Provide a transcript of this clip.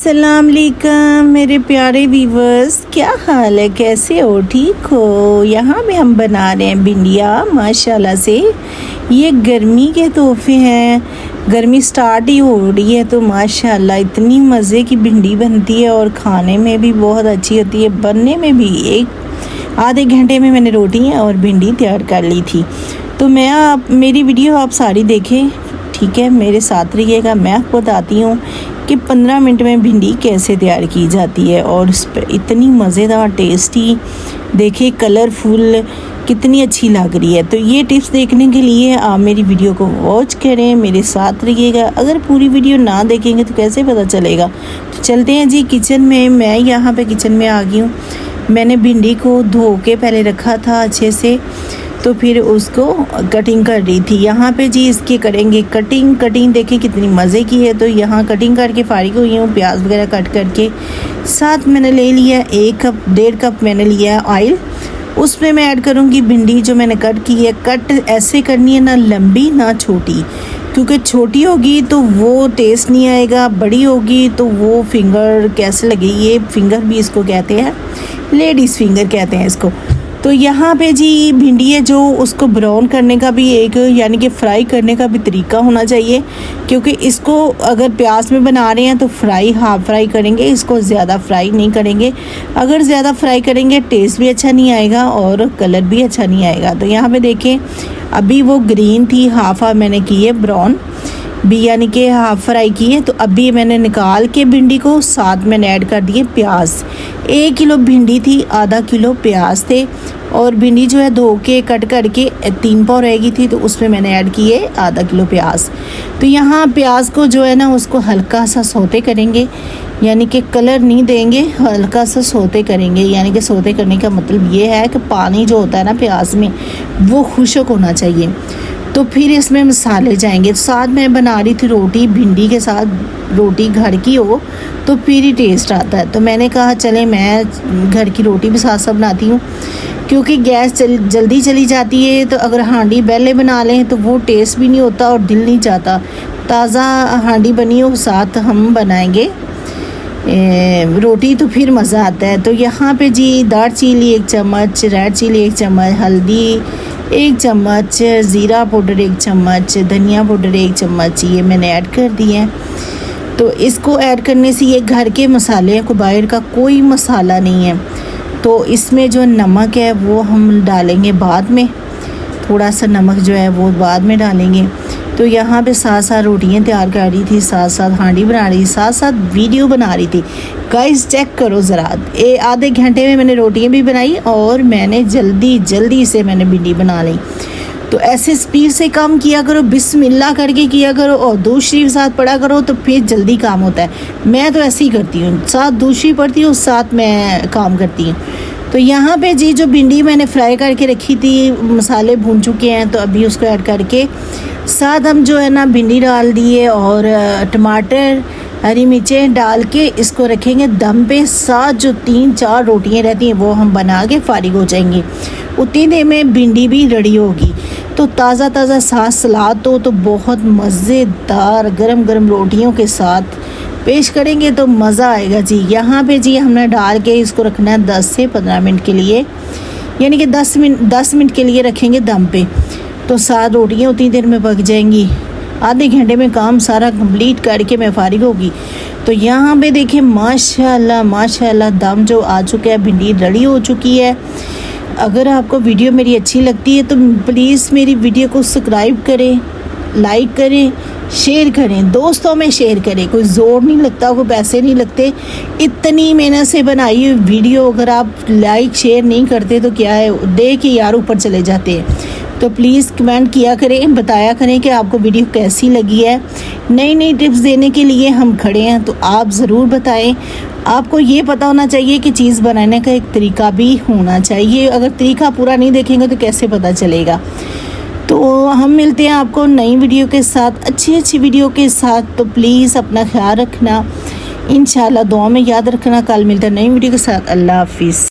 अस्सलाम वालेकुम मेरे प्यारे व्यूवर्स, क्या हाल है, कैसे हो, ठीक हो। यहाँ पे हम बना रहे हैं भिंडिया माशाल्लाह से। ये गर्मी के तोहफे हैं, गर्मी स्टार्ट ही हो रही है तो माशाल्लाह इतनी मज़े की भिंडी बनती है और खाने में भी बहुत अच्छी होती है, बनने में भी एक आधे घंटे में मैंने रोटी और भिंडी तैयार कर ली थी। तो मेरी वीडियो आप सारी देखें, ठीक है, मेरे साथ रहिएगा। मैं आपको बताती हूँ कि 15 मिनट में भिंडी कैसे तैयार की जाती है और उस पर इतनी मज़ेदार टेस्टी, देखिए कलरफुल कितनी अच्छी लग रही है। तो ये टिप्स देखने के लिए आप मेरी वीडियो को वॉच करें, मेरे साथ रहिएगा। अगर पूरी वीडियो ना देखेंगे तो कैसे पता चलेगा। तो चलते हैं जी किचन में। मैं यहाँ पे किचन में आ गई हूँ। मैंने भिंडी को धो के पहले रखा था अच्छे से, तो फिर उसको कटिंग कर रही थी। यहाँ पे जी इसकी करेंगे कटिंग देखिए कितनी मज़े की है। तो यहाँ कटिंग करके फारिग हुई हूँ, प्याज वगैरह कट करके। साथ मैंने ले लिया 1-1.5 कप मैंने लिया ऑयल। उसमें मैं ऐड करूँगी भिंडी जो मैंने कट की है। कट ऐसे करनी है, ना लंबी ना छोटी, क्योंकि छोटी होगी तो वो टेस्ट नहीं आएगा, बड़ी होगी तो वो फिंगर कैसे लगेगी। ये फिंगर भी इसको कहते हैं, लेडीज़ फिंगर कहते हैं इसको। तो यहाँ पे जी भिंडी है जो उसको ब्राउन करने का भी एक, यानी कि फ्राई करने का भी तरीका होना चाहिए, क्योंकि इसको अगर प्याज में बना रहे हैं तो हाफ फ्राई करेंगे, इसको ज़्यादा फ्राई नहीं करेंगे। अगर ज़्यादा फ्राई करेंगे टेस्ट भी अच्छा नहीं आएगा और कलर भी अच्छा नहीं आएगा। तो यहाँ पे देखें अभी वो ग्रीन थी, हाफ मैंने की है ब्राउन भी, यानी कि हाफ फ्राई की है। तो अभी मैंने निकाल के भिंडी को साथ मैंने ऐड कर दिए प्याज। 1 किलो भिंडी थी, आधा किलो प्याज थे, और भिंडी जो है धो के कट करके 3 पाव रहेगी थी, तो उसमें मैंने ऐड किए आधा किलो प्याज। तो यहाँ प्याज को जो है ना उसको हल्का सा सौते करेंगे, यानी कि कलर नहीं देंगे, हल्का सा सौते करेंगे। यानी कि सौते करने का मतलब ये है कि पानी जो होता है ना प्याज में वो खुश्क होना चाहिए। तो फिर इसमें मसाले जाएंगे। साथ में बना रही थी रोटी, भिंडी के साथ रोटी घर की हो तो फिर ही टेस्ट आता है। तो मैंने कहा चले मैं घर की रोटी भी साथ साथ बनाती हूँ, क्योंकि गैस जल्दी चली जाती है। तो अगर हांडी पहले बना लें तो वो टेस्ट भी नहीं होता और दिल नहीं चाहता। ताज़ा हांडी बनी हो साथ हम बनाएंगे रोटी तो फिर मज़ा आता है। तो यहाँ पे जी दार चीनी 1 चम्मच, रेड चिली 1 चम्मच, हल्दी 1 चम्मच, ज़ीरा पाउडर 1 चम्मच, धनिया पाउडर 1 चम्मच, ये मैंने ऐड कर दिया है। तो इसको ऐड करने से ये घर के मसाले हैं, कोई बाहर का कोई मसाला नहीं है। तो इसमें जो नमक है वो हम डालेंगे बाद में, थोड़ा सा नमक जो है वो बाद में डालेंगे। तो यहाँ पे साथ साथ रोटियाँ तैयार कर रही थी, साथ साथ हांडी बना रही थी, साथ साथ वीडियो बना रही थी। गाइस चेक करो ज़रा, आधे घंटे में मैंने रोटियाँ भी बनाई और मैंने जल्दी से मैंने भिंडी बना ली। तो ऐसे स्पीड से काम किया करो, बिस्मिल्लाह करके किया करो और दूसरी साथ पढ़ा करो, तो फिर जल्दी काम होता है। मैं तो ऐसे ही करती हूँ, साथ दूसरी पढ़ती हूँ, साथ मैं काम करती हूँ। तो यहाँ पे जी जो भिंडी मैंने फ्राई करके रखी थी, मसाले भून चुके हैं, तो अभी उसको ऐड करके साथ हम जो है ना भिंडी डाल दिए और टमाटर, हरी मिर्चें डाल के इसको रखेंगे दम पे। साथ जो 3-4 रोटियां रहती हैं वो हम बना के फारिग हो जाएंगे, उतनी देर में भिंडी भी रेडी होगी। तो ताज़ा साथ सलाद तो बहुत मज़ेदार गरम रोटियों के साथ पेश करेंगे तो मज़ा आएगा जी। यहाँ पे जी हमने डाल के इसको रखना है 10 से 15 मिनट के लिए, यानी कि 10 मिनट के लिए रखेंगे दम पे। तो 7 रोटियाँ उतनी देर में पक जाएंगी। आधे घंटे में काम सारा कंप्लीट करके मैं फारिग होगी। तो यहाँ पे देखिए माशाल्लाह दम जो आ चुका है, भिंडी रेडी हो चुकी है। अगर आपको वीडियो मेरी अच्छी लगती है तो प्लीज़ मेरी वीडियो को सब्सक्राइब करें, लाइक करें, शेयर करें, दोस्तों में शेयर करें। कोई ज़ोर नहीं लगता, कोई पैसे नहीं लगते। इतनी मेहनत से बनाई हुई वीडियो अगर आप लाइक शेयर नहीं करते तो क्या है, दे के यार ऊपर चले जाते हैं। तो प्लीज़ कमेंट किया करें, बताया करें कि आपको वीडियो कैसी लगी है। नई टिप्स देने के लिए हम खड़े हैं, तो आप ज़रूर बताएं। आपको ये पता होना चाहिए कि चीज़ बनाने का एक तरीका भी होना चाहिए। अगर तरीका पूरा नहीं देखेंगे तो कैसे पता चलेगा। तो हम मिलते हैं आपको नई वीडियो के साथ, अच्छी वीडियो के साथ। तो प्लीज़ अपना ख्याल रखना, इंशाल्लाह दुआ में याद रखना। कल मिलते हैं नई वीडियो के साथ। अल्लाह हाफिज़।